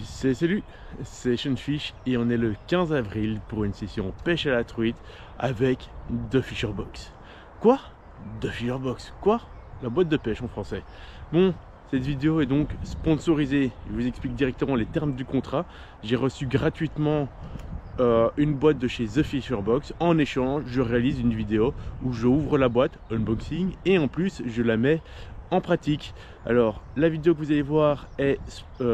Salut, c'est Seanfish et on est le 15 avril pour une session pêche à la truite avec The Fisher Box. Quoi? The Fisher Box? Quoi? La boîte de pêche en français. Bon, cette vidéo est donc sponsorisée. Je vous explique directement les termes du contrat. J'ai reçu gratuitement une boîte de chez The Fisher Box. En échange, je réalise une vidéo où je ouvre la boîte, unboxing, et en plus, je la mets en pratique. Alors la vidéo que vous allez voir est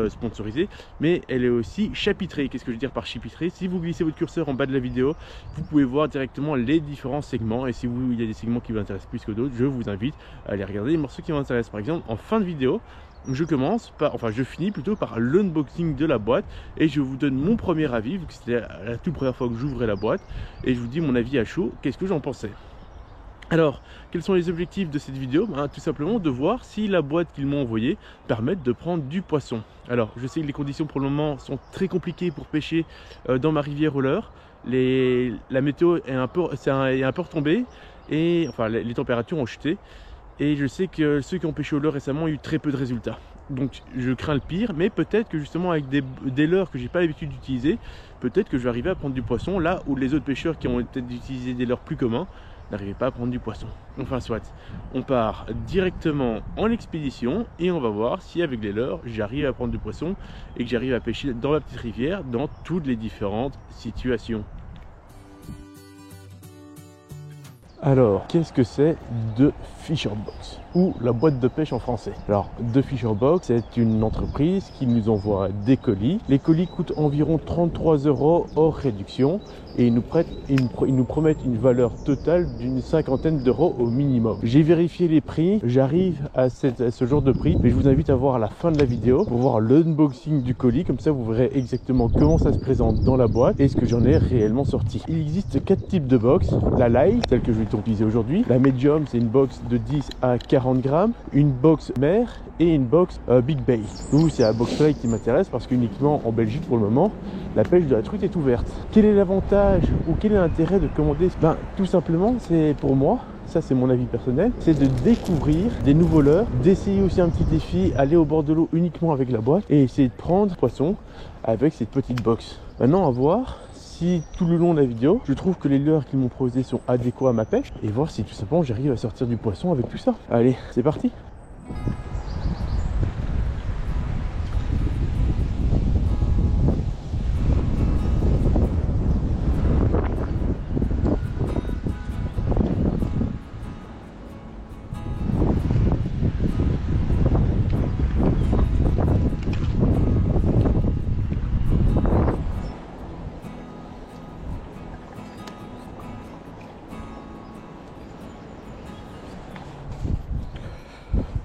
sponsorisée, mais elle est aussi chapitrée. Qu'est-ce que je veux dire par chapitrée? Si vous glissez votre curseur en bas de la vidéo, vous pouvez voir directement les différents segments, et si il y a des segments qui vous intéressent plus que d'autres, je vous invite à aller regarder les morceaux qui vous intéressent. Par exemple, en fin de vidéo, je finis plutôt par l'unboxing de la boîte et je vous donne mon premier avis, vu que c'était la toute première fois que j'ouvrais la boîte, et je vous dis mon avis à chaud, qu'est-ce que j'en pensais. Alors, quels sont les objectifs de cette vidéo? Tout simplement de voir si la boîte qu'ils m'ont envoyée permet de prendre du poisson. Alors, je sais que les conditions pour le moment sont très compliquées pour pêcher dans ma rivière au leurre. La météo est un peu retombée et enfin les températures ont chuté. Et je sais que ceux qui ont pêché au leurre récemment ont eu très peu de résultats. Donc je crains le pire, mais peut-être que justement avec des leurres que j'ai pas l'habitude d'utiliser, peut-être que je vais arriver à prendre du poisson là où les autres pêcheurs qui ont peut-être utilisé des leurres plus communs n'arrivaient pas à prendre du poisson. Enfin soit, on part directement en expédition et on va voir si avec les leurres j'arrive à prendre du poisson et que j'arrive à pêcher dans ma petite rivière dans toutes les différentes situations. Alors, qu'est-ce que c'est The Fisher Box ou la boîte de pêche en français? Alors, The Fisher Box, c'est une entreprise qui nous envoie des colis. Les colis coûtent environ 33 € hors réduction et ils nous promettent une valeur totale d'une cinquantaine d'euros au minimum. J'ai vérifié les prix, j'arrive à ce genre de prix, mais je vous invite à voir à la fin de la vidéo pour voir l'unboxing du colis. Comme ça, vous verrez exactement comment ça se présente dans la boîte et ce que j'en ai réellement sorti. Il existe 4 types de box. La light, celle que je vais utiliser aujourd'hui. La medium, c'est une box de 10 à 40 grammes. Une box mer et une box big bay. Nous, c'est la box light qui m'intéresse parce qu'uniquement en Belgique, pour le moment, la pêche de la truite est ouverte. Quel est l'avantage ou quel est l'intérêt de commander? Tout simplement, c'est pour moi, ça c'est mon avis personnel, c'est de découvrir des nouveaux leurres, d'essayer aussi un petit défi, aller au bord de l'eau uniquement avec la boîte et essayer de prendre poisson avec cette petite box. Maintenant, à voir si tout le long de la vidéo, je trouve que les leurres qu'ils m'ont proposés sont adéquats à ma pêche et voir si tout simplement j'arrive à sortir du poisson avec tout ça. Allez, c'est parti!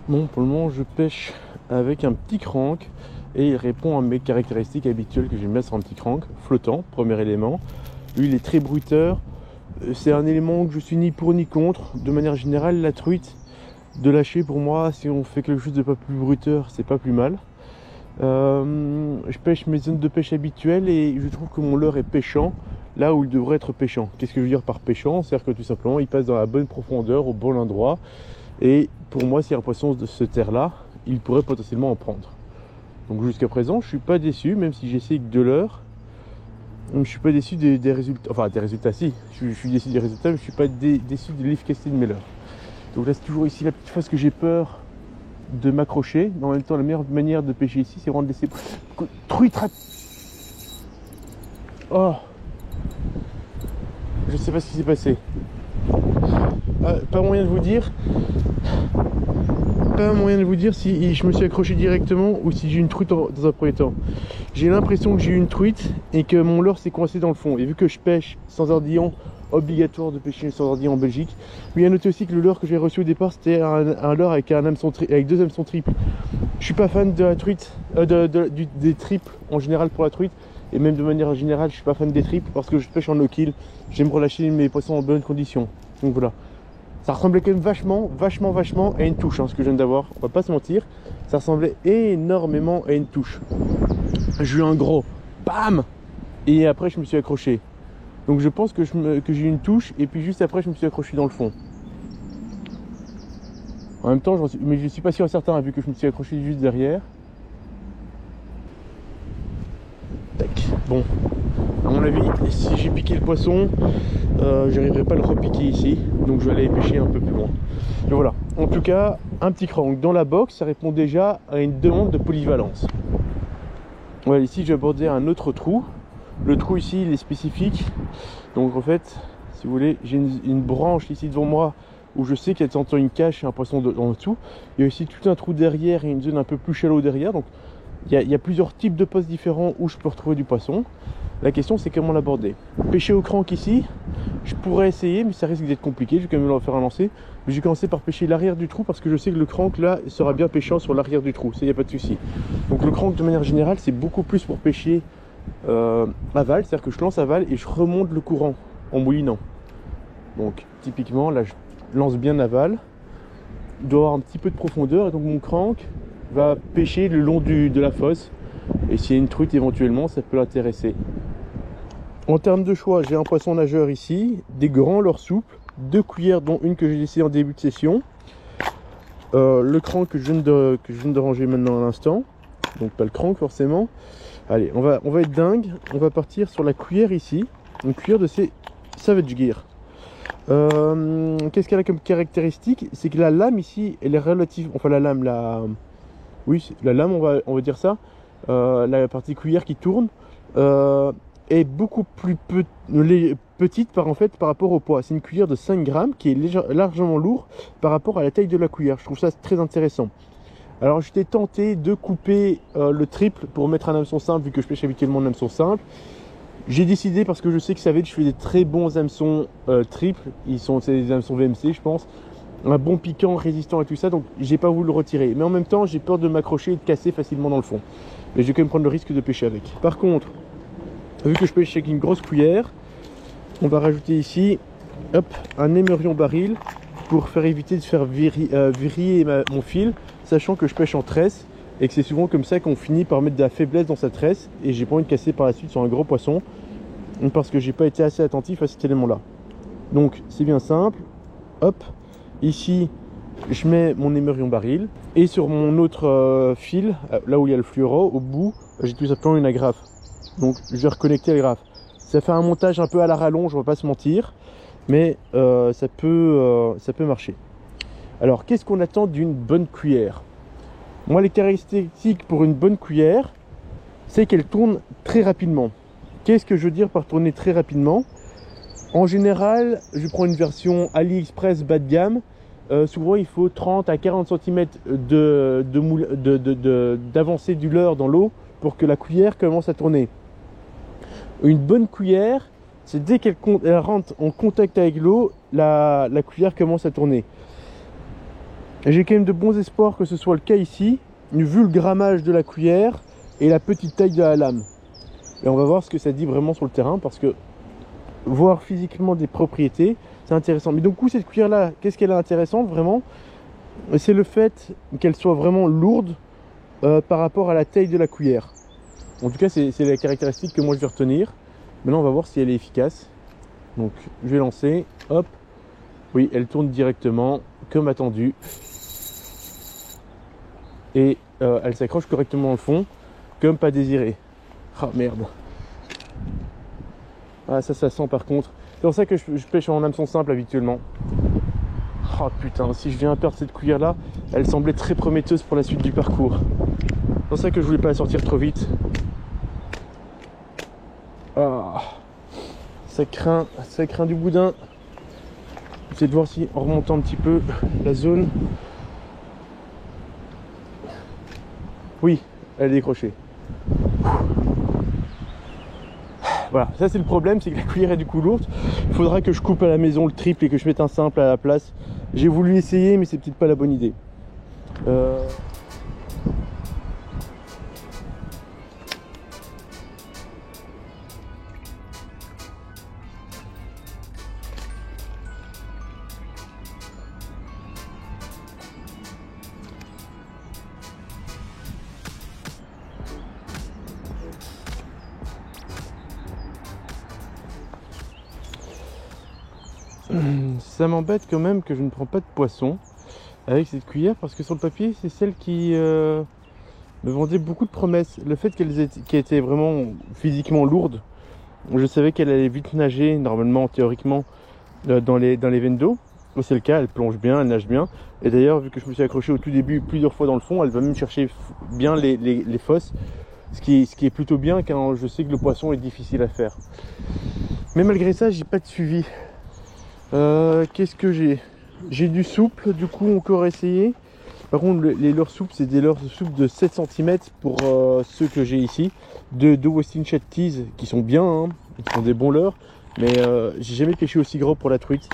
Bon, pour le moment, je pêche avec un petit crank et il répond à mes caractéristiques habituelles que j'aime bien sur un petit crank flottant, premier élément. Lui, il est très bruiteur. C'est un élément que je suis ni pour ni contre. De manière générale, la truite, de lâcher pour moi, si on fait quelque chose de pas plus bruiteur, c'est pas plus mal. Je pêche mes zones de pêche habituelles et je trouve que mon leurre est pêchant là où il devrait être pêchant. Qu'est-ce que je veux dire par pêchant? C'est-à-dire que tout simplement, il passe dans la bonne profondeur, au bon endroit. Et pour moi, s'il y a un poisson de ce terre-là, il pourrait potentiellement en prendre. Donc jusqu'à présent, je suis pas déçu, même si j'essaie que de l'heure. Je suis pas déçu des résultats. Enfin, des résultats, si. Je suis déçu des résultats, mais je suis pas déçu de l'efficacité de mes leurres. Donc là, c'est toujours ici la petite phase que j'ai peur de m'accrocher. En même temps, la meilleure manière de pêcher ici, c'est vraiment de laisser... Truite! Oh! Je sais pas ce qui s'est passé. Pas moyen de vous dire. Pas moyen de vous dire si je me suis accroché directement ou si j'ai une truite dans un premier temps. J'ai l'impression que j'ai eu une truite et que mon leurre s'est coincé dans le fond. Et vu que je pêche sans ordillon, obligatoire de pêcher sans ordillon en Belgique. Mais à noter aussi que le leurre que j'ai reçu au départ, c'était un leurre avec avec 2 hameçons triples. Je suis pas fan de la truite, des triples en général pour la truite. Et même de manière générale, je suis pas fan des triples parce que je pêche en no-kill. J'aime relâcher mes poissons en bonne condition. Donc voilà. Ça ressemblait quand même vachement à une touche, ce que je viens d'avoir. On va pas se mentir. Ça ressemblait énormément à une touche. J'ai eu un gros BAM! Et après, je me suis accroché. Donc je pense que j'ai eu une touche et puis juste après, je me suis accroché dans le fond. En même temps, mais je suis pas sûr certain vu que je me suis accroché juste derrière. Bon, à mon avis, si j'ai piqué le poisson, j'arriverai pas à le repiquer ici, donc je vais aller pêcher un peu plus loin. Mais voilà, en tout cas, un petit crank dans la box, ça répond déjà à une demande de polyvalence. Voilà, ici j'ai abordé un autre trou. Le trou ici, il est spécifique. Donc en fait, si vous voulez, j'ai une branche ici devant moi où je sais qu'il y a de temps en temps une cache et un poisson en dessous. Il y a aussi tout un trou derrière et une zone un peu plus shallow derrière. Donc il y a plusieurs types de postes différents où je peux retrouver du poisson. La question c'est comment l'aborder. Pêcher au crank ici, je pourrais essayer, mais ça risque d'être compliqué. Je vais quand même leur faire un lancer. Mais je vais commencer par pêcher l'arrière du trou parce que je sais que le crank là sera bien pêchant sur l'arrière du trou. Ça, il n'y a pas de souci. Donc le crank de manière générale, c'est beaucoup plus pour pêcher aval, c'est-à-dire que je lance aval et je remonte le courant en moulinant. Donc typiquement là je lance bien aval, il doit avoir un petit peu de profondeur et donc mon crank va pêcher le long de la fosse, et s'il y a une truite éventuellement ça peut l'intéresser. En termes de choix, j'ai un poisson nageur ici, des grands leurres souples, 2 cuillères dont une que j'ai laissée en début de session, le crank que je viens de ranger maintenant à l'instant, donc pas le crank forcément. Allez, on va être dingue, on va partir sur la cuillère ici, une cuillère de ces Savage Gear. Qu'est-ce qu'elle a comme caractéristique? C'est que la lame ici, elle est relative, enfin la lame, oui, la lame, on va dire ça, la partie cuillère qui tourne, est beaucoup plus petite par rapport au poids. C'est une cuillère de 5 grammes qui est largement lourde par rapport à la taille de la cuillère. Je trouve ça très intéressant. Alors j'étais tenté de couper le triple pour mettre un hameçon simple, vu que je pêche habituellement un hameçon simple. J'ai décidé, parce que je sais que Savage fait des très bons hameçons triples, c'est des hameçons VMC je pense, un bon piquant, résistant et tout ça, donc j'ai pas voulu le retirer. Mais en même temps j'ai peur de m'accrocher et de casser facilement dans le fond. Mais je vais quand même prendre le risque de pêcher avec. Par contre, vu que je pêche avec une grosse cuillère, on va rajouter ici hop, un émerion baril pour faire éviter de faire vriller mon fil, sachant que je pêche en tresse et que c'est souvent comme ça qu'on finit par mettre de la faiblesse dans sa tresse, et j'ai pas envie de casser par la suite sur un gros poisson parce que j'ai pas été assez attentif à cet élément là. Donc c'est bien simple, hop, ici je mets mon émerion baril et sur mon autre fil, là où il y a le fluoro au bout, j'ai tout simplement une agrafe. Donc je vais reconnecter l'agrafe. Ça fait un montage un peu à la rallonge, on va pas se mentir, mais ça peut marcher. Alors qu'est-ce qu'on attend d'une bonne cuillère? Moi, les caractéristiques pour une bonne cuillère, c'est qu'elle tourne très rapidement. Qu'est-ce que je veux dire par tourner très rapidement? En général, je prends une version AliExpress bas de gamme. Souvent, il faut 30 à 40 cm d'avancée du leurre dans l'eau pour que la cuillère commence à tourner. Une bonne cuillère, c'est dès qu'elle rentre en contact avec l'eau, la cuillère commence à tourner. J'ai quand même de bons espoirs que ce soit le cas ici, vu le grammage de la cuillère et la petite taille de la lame. Et on va voir ce que ça dit vraiment sur le terrain, parce que voir physiquement des propriétés, c'est intéressant. Mais donc, cette cuillère-là, qu'est-ce qu'elle est intéressante vraiment? C'est le fait qu'elle soit vraiment lourde par rapport à la taille de la cuillère. En tout cas, c'est la caractéristique que moi je vais retenir. Maintenant, on va voir si elle est efficace. Donc, je vais lancer, hop. Oui, elle tourne directement, comme attendu. Et elle s'accroche correctement dans le fond, comme pas désiré. Ah merde. Ah ça sent par contre. C'est pour ça que je pêche en hameçon simple habituellement. Oh putain, si je viens à perdre cette cuillère là, elle semblait très prometteuse pour la suite du parcours. C'est pour ça que je voulais pas la sortir trop vite. Ah, ça craint du boudin. J'essaie de voir si en remontant un petit peu la zone. Oui, elle est décrochée. Voilà, ça c'est le problème, c'est que la cuillère est du coup lourde. Il faudra que je coupe à la maison le triple et que je mette un simple à la place. J'ai voulu essayer, mais c'est peut-être pas la bonne idée. Ça m'embête quand même que je ne prends pas de poisson avec cette cuillère, parce que sur le papier c'est celle qui me vendait beaucoup de promesses. Le fait qu'elle étaient vraiment physiquement lourdes, je savais qu'elle allait vite nager, normalement, théoriquement, dans les veines d'eau. C'est le cas, elle plonge bien, elle nage bien. Et d'ailleurs, vu que je me suis accroché au tout début plusieurs fois dans le fond, elle va même chercher bien les fosses. Ce qui est plutôt bien, car je sais que le poisson est difficile à faire. Mais malgré ça, j'ai pas de suivi. Qu'est-ce que j'ai? J'ai du souple, du coup encore essayé. Par contre, les leurres souples, c'est des leurres souples de 7 cm pour ceux que j'ai ici. De Westin Chattees qui sont bien, hein, qui sont des bons leurres. Mais j'ai jamais pêché aussi gros pour la truite.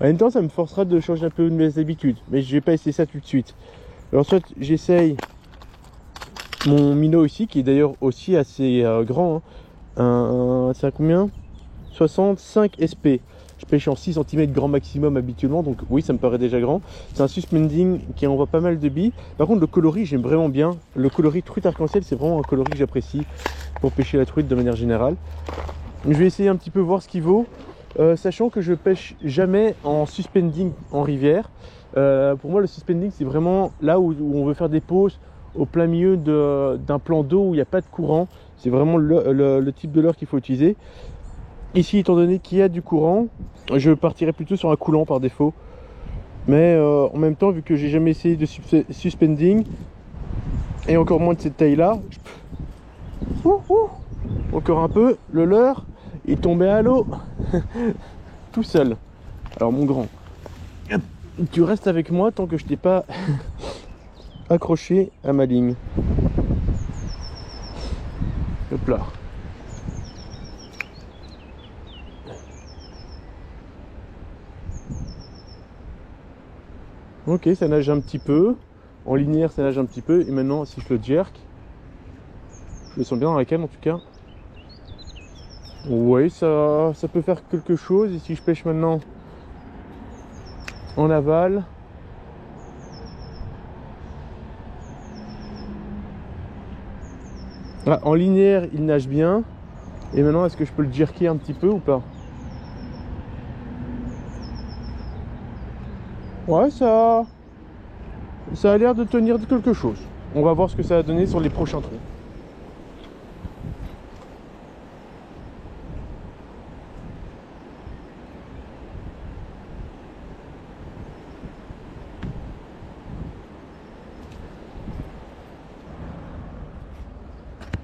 En même temps, ça me forcera de changer un peu de mes habitudes. Mais je vais pas essayer ça tout de suite. Alors soit j'essaye mon minnow ici, qui est d'ailleurs aussi assez grand. Hein. C'est à combien? 65 SP. Je pêche en 6 cm grand maximum habituellement, donc oui, ça me paraît déjà grand. C'est un suspending qui envoie pas mal de billes. Par contre, le coloris, j'aime vraiment bien. Le coloris truite arc-en-ciel, c'est vraiment un coloris que j'apprécie pour pêcher la truite de manière générale. Je vais essayer un petit peu voir ce qu'il vaut, sachant que je pêche jamais en suspending en rivière. Pour moi, le suspending, c'est vraiment là où on veut faire des pauses au plein milieu d'un plan d'eau où il n'y a pas de courant. C'est vraiment le type de leurre qu'il faut utiliser. Ici, étant donné qu'il y a du courant, je partirais plutôt sur un coulant par défaut. Mais en même temps, vu que j'ai jamais essayé de suspending, et encore moins de cette taille-là, encore un peu, le leurre est tombé à l'eau tout seul. Alors mon grand, tu restes avec moi tant que je t'ai pas accroché à ma ligne. Hop là. Ok, ça nage un petit peu. En linéaire, ça nage un petit peu. Et maintenant, si je le jerk, je le sens bien dans la canne en tout cas. Oui, ça peut faire quelque chose. Et si je pêche maintenant en aval, ah, en linéaire, il nage bien. Et maintenant, est-ce que je peux le jerker un petit peu ou pas? Ouais, ça a l'air de tenir de quelque chose. On va voir ce que ça va donner sur les prochains trous.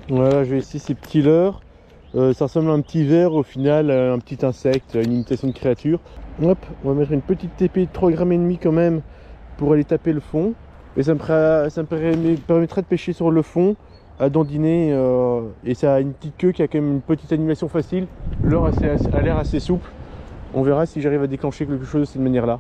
Voilà, je vais essayer ces petits leurres. Ça ressemble à un petit ver, au final, un petit insecte, une imitation de créature. Hop, on va mettre une petite TP de 3,5 grammes quand même pour aller taper le fond. Et ça me permettrait de pêcher sur le fond, à dandiner. Et ça a une petite queue qui a quand même une petite animation facile. Leurre a l'air assez souple. On verra si j'arrive à déclencher quelque chose de cette manière-là.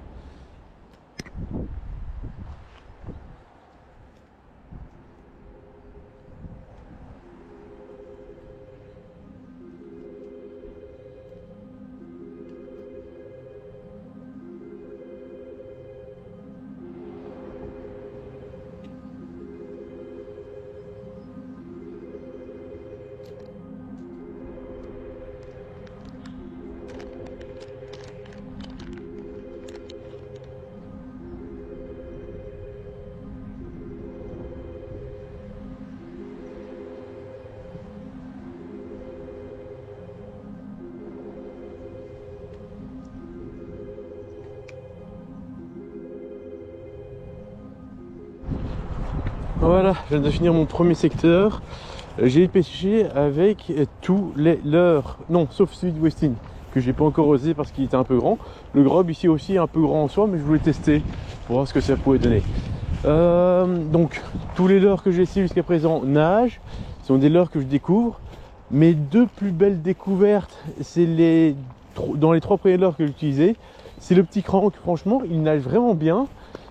Voilà, je viens de finir mon premier secteur. J'ai pêché avec tous les leurres, non, sauf celui de Westin, que j'ai pas encore osé parce qu'il était un peu grand. Le grob ici aussi est un peu grand en soi, mais je voulais tester pour voir ce que ça pouvait donner. Donc, tous les leurres que j'ai essayés jusqu'à présent nagent, sont des leurres que je découvre. Mes deux plus belles découvertes, c'est dans les 3 premiers leurres que j'ai utilisés. C'est le petit crank, franchement, il nage vraiment bien.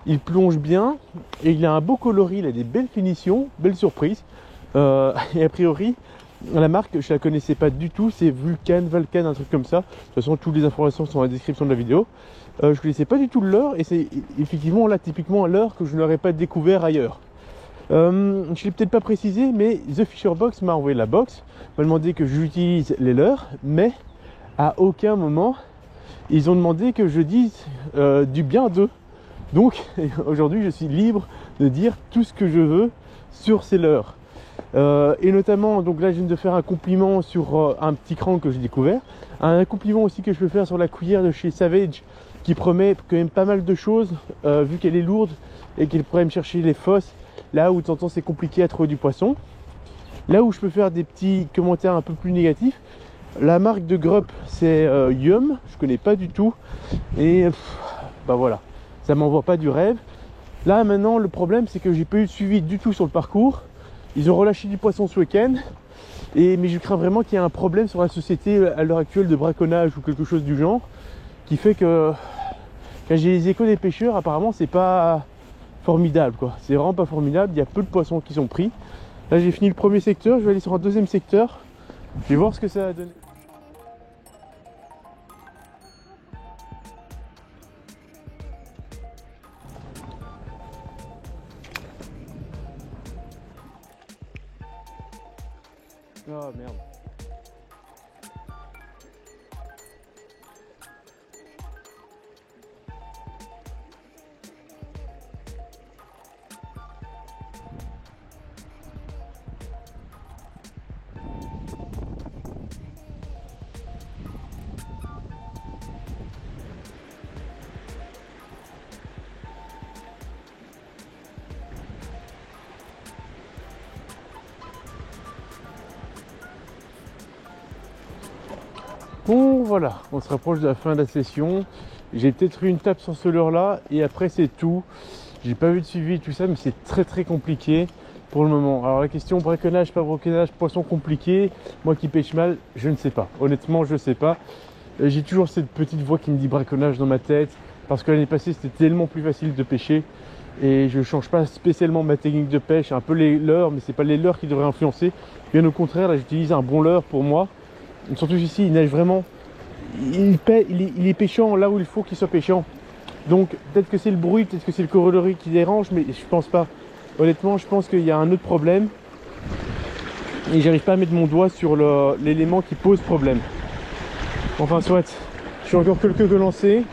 Il plonge bien et il a un beau coloris, il a des belles finitions, belles surprises. Et a priori, la marque, je la connaissais pas du tout, c'est Valken, un truc comme ça. De toute façon, toutes les informations sont dans la description de la vidéo. Je connaissais pas du tout le leurre et c'est effectivement là typiquement un leurre que je n'aurais pas découvert ailleurs. Je ne l'ai peut-être pas précisé, mais The Fisher Box m'a envoyé la box, m'a demandé que j'utilise les leurres, mais à aucun moment ils ont demandé que je dise du bien d'eux. Donc aujourd'hui je suis libre de dire tout ce que je veux sur ces leurres. Et notamment, donc là je viens de faire un compliment sur un petit cran que j'ai découvert, un compliment aussi que je peux faire sur la cuillère de chez Savage qui promet quand même pas mal de choses vu qu'elle est lourde et qu'elle pourrait me chercher les fosses là où de temps en temps c'est compliqué à trouver du poisson. Là où je peux faire des petits commentaires un peu plus négatifs, la marque de Grup c'est Yum, je connais pas du tout et bah voilà, ça m'envoie pas du rêve. Là maintenant le problème c'est que j'ai pas eu de suivi du tout sur le parcours. Ils ont relâché du poisson ce week-end, mais je crains vraiment qu'il y ait un problème sur la société à l'heure actuelle de braconnage ou quelque chose du genre, qui fait que quand j'ai les échos des pêcheurs, apparemment c'est pas formidable quoi. C'est vraiment pas formidable, il y a peu de poissons qui sont pris. Là j'ai fini le premier secteur, je vais aller sur un deuxième secteur, je vais voir ce que ça va donner. Oh merde. Bon voilà, on se rapproche de la fin de la session. J'ai peut-être eu une tape sur ce leurre là et après c'est tout. J'ai pas vu de suivi tout ça, mais c'est très compliqué pour le moment. Alors la question braconnage, pas braconnage, poisson compliqué, moi qui pêche mal, je ne sais pas. Honnêtement, je sais pas. J'ai toujours cette petite voix qui me dit braconnage dans ma tête parce que l'année passée c'était tellement plus facile de pêcher et je change pas spécialement ma technique de pêche, un peu les leurres, mais c'est pas les leurres qui devraient influencer. Bien au contraire, là j'utilise un bon leurre pour moi. Surtout ici, il neige vraiment. Il est pêchant là où il faut qu'il soit pêchant. Donc peut-être que c'est le bruit, peut-être que c'est le corollaire qui dérange, mais je pense pas. Honnêtement, je pense qu'il y a un autre problème. Et j'arrive pas à mettre mon doigt sur l'élément qui pose problème. Enfin soit, je suis encore quelques que lancés.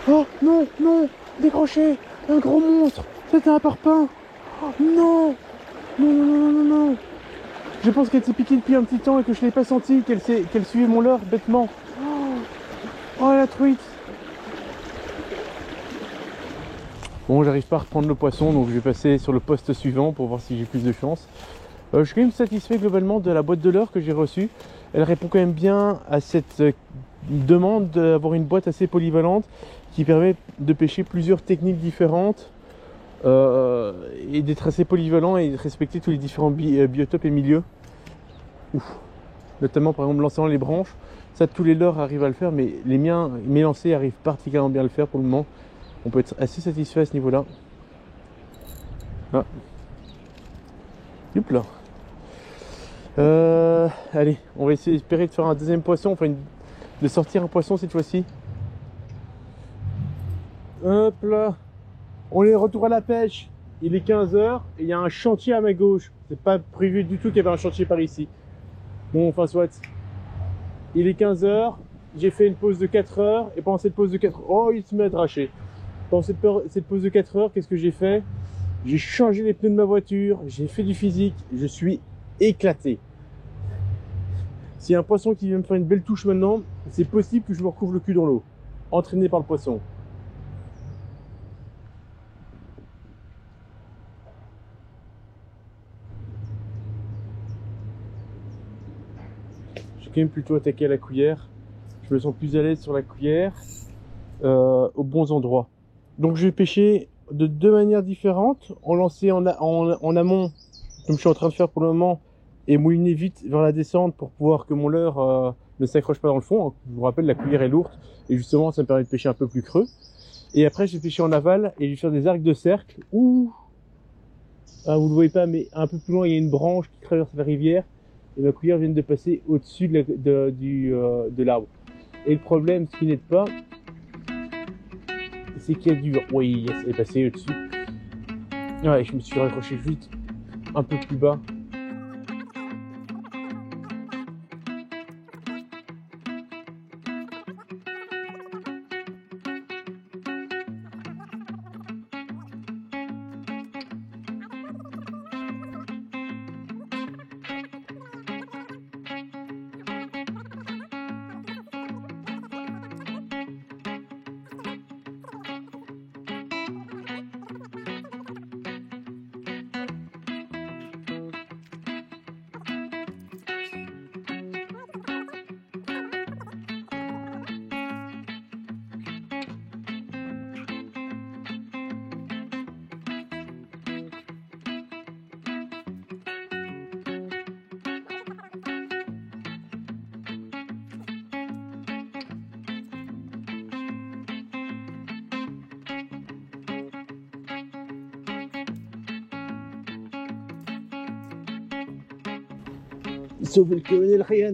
Oh non, non, décroché, un gros monstre, c'était un parpaing. Oh, non, non. Je pense qu'elle s'est piquée depuis un petit temps et que je ne l'ai pas senti, qu'elle suivait mon leurre bêtement. Oh la truite. Bon, j'arrive pas à reprendre le poisson, donc je vais passer sur le poste suivant pour voir si j'ai plus de chance. Je suis quand même satisfait globalement de la boîte de leurre que j'ai reçue. Elle répond quand même bien à cette demande d'avoir une boîte assez polyvalente qui permet de pêcher plusieurs techniques différentes et d'être assez polyvalent et de respecter tous les différents biotopes et milieux. Ouf. Notamment par exemple lancer les branches, ça tous les leurres arrivent à le faire, mais les miens, mes lancers arrivent particulièrement bien à le faire pour le moment. On peut être assez satisfait à ce niveau là. Ah. Youp là. Allez, on va essayer d'espérer de faire un deuxième poisson, enfin de sortir un poisson cette fois-ci. Hop là, on est retour à la pêche. Il est 15 h et il y a un chantier à ma gauche. C'est pas prévu du tout qu'il y avait un chantier par ici. Bon, enfin soit. Il est 15 h, j'ai fait une pause de 4 heures et pendant cette pause de 4 heures, oh il se met à dracher. Pendant cette pause de 4 heures, qu'est-ce que j'ai fait? J'ai changé les pneus de ma voiture, j'ai fait du physique, je suis éclaté. S'il y a un poisson qui vient me faire une belle touche maintenant, c'est possible que je me recouvre le cul dans l'eau, entraîné par le poisson. J'ai quand même plutôt attaqué à la cuillère. Je me sens plus à l'aise sur la cuillère, aux bons endroits. Donc je vais pêcher de deux manières différentes, en lancer en amont, comme je suis en train de faire pour le moment, et mouliner vite vers la descente pour pouvoir que mon leurre ne s'accroche pas dans le fond. Je vous rappelle, la cuillère est lourde et justement ça me permet de pêcher un peu plus creux. Et après je vais pêcher en aval et je vais faire des arcs de cercle où, ah, vous le voyez pas, mais un peu plus loin il y a une branche qui traverse la rivière et ma cuillère vient de passer au-dessus de l'arbre. Et le problème, ce qui n'aide pas, c'est qu'il y a du vent. Oui, elle est passée au-dessus. Ouais, je me suis raccroché juste un peu plus bas. Sauver le colonel Ryan.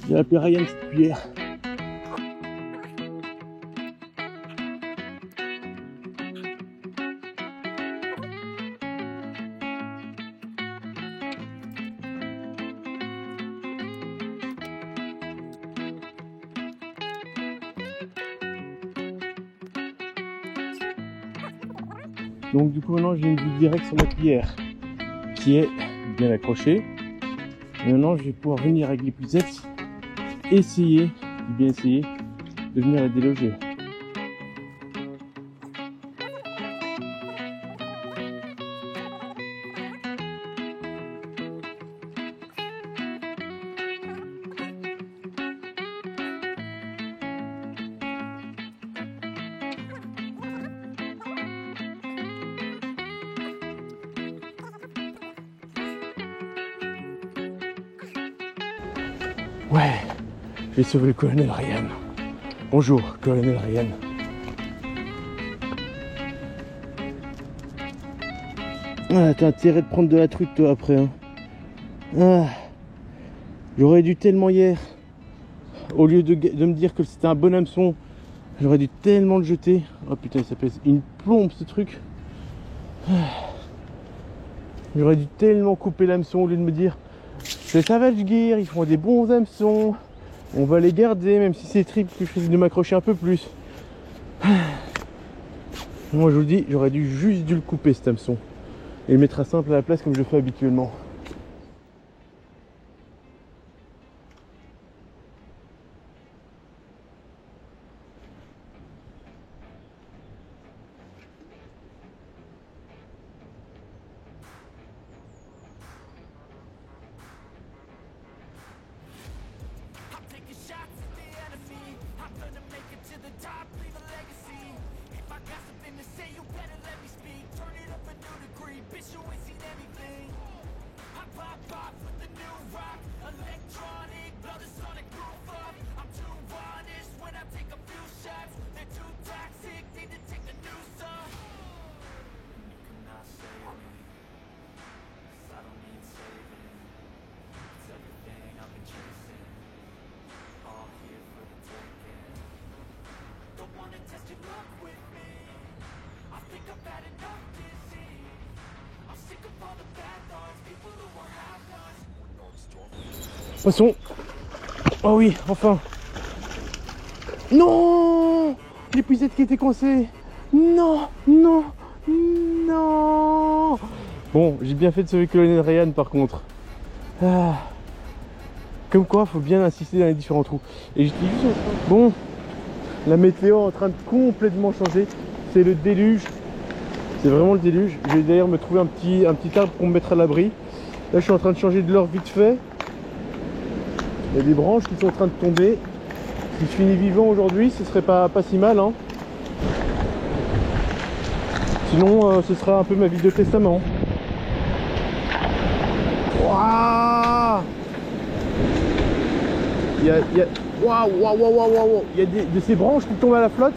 J'ai appelé Ryan cette cuillère. Donc du coup maintenant j'ai une vue directe sur ma cuillère qui est bien accrochée. Et maintenant je vais pouvoir venir avec les poucettes essayer, bien essayer, de venir la déloger. Ouais, j'ai sauvé le colonel Ryan. Bonjour, colonel Ryan. Ah, t'as intérêt de prendre de la truite toi après. Hein. Ah, j'aurais dû tellement hier, au lieu de me dire que c'était un bon hameçon, j'aurais dû tellement le jeter. Oh putain, ça pèse une plombe ce truc. Ah. J'aurais dû tellement couper l'hameçon au lieu de me dire c'est Savage Gear, ils font des bons hameçons, on va les garder même si c'est triste que je faisais de m'accrocher un peu plus. Moi je vous le dis, j'aurais juste dû le couper cet hameçon et le mettre à simple à la place comme je le fais habituellement. Poisson. Oh oui, enfin. Non, l'épuisette qui était coincée. Non, non, non. Bon, j'ai bien fait de sauver le colonel Ryan par contre. Ah. Comme quoi, faut bien insister dans les différents trous. Et j'étais juste... Bon, la météo est en train de complètement changer. C'est le déluge. C'est vraiment le déluge. Je vais d'ailleurs me trouver un petit arbre pour me mettre à l'abri. Là, je suis en train de changer de l'heure vite fait. Il y a des branches qui sont en train de tomber. Si je finis vivant aujourd'hui, ce serait pas si mal. Hein. Sinon, ce sera un peu ma vie de testament. Waouh! Il y a waouh! Il y a de ces branches qui tombent à la flotte.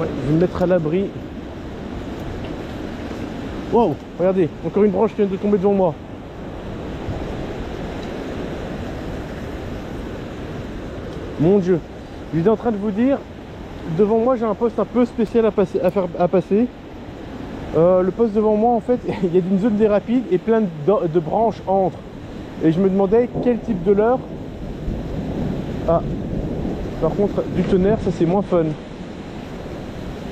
Ouais, je vais me mettre à l'abri. Wow, regardez, encore une branche qui vient de tomber devant moi. Mon Dieu. J'étais en train de vous dire, devant moi j'ai un poste un peu spécial à passer. Le poste devant moi en fait, il y a une zone des rapides et plein de branches entre. Et je me demandais quel type de leurre. Ah, par contre du tonnerre, ça c'est moins fun.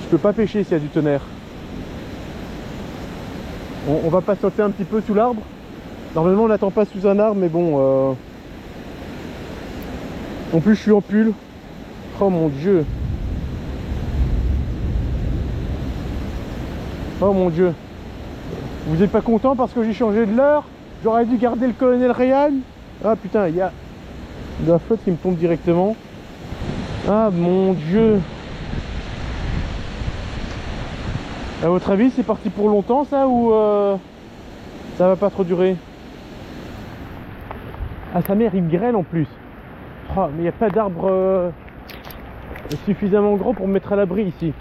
Je peux pas pêcher s'il y a du tonnerre. On va patienter un petit peu sous l'arbre. Normalement on n'attend pas sous un arbre, mais bon. En plus je suis en pull. Oh mon Dieu. Oh mon Dieu. Vous n'êtes pas content parce que j'ai changé de leurre? J'aurais dû garder le colonel Ryan. Ah putain, il y a de la flotte qui me tombe directement. Ah mon Dieu. À votre avis, c'est parti pour longtemps ça ou ça va pas trop durer? Ah sa mère, il grêle en plus. Oh, mais il n'y a pas d'arbre suffisamment gros pour me mettre à l'abri ici.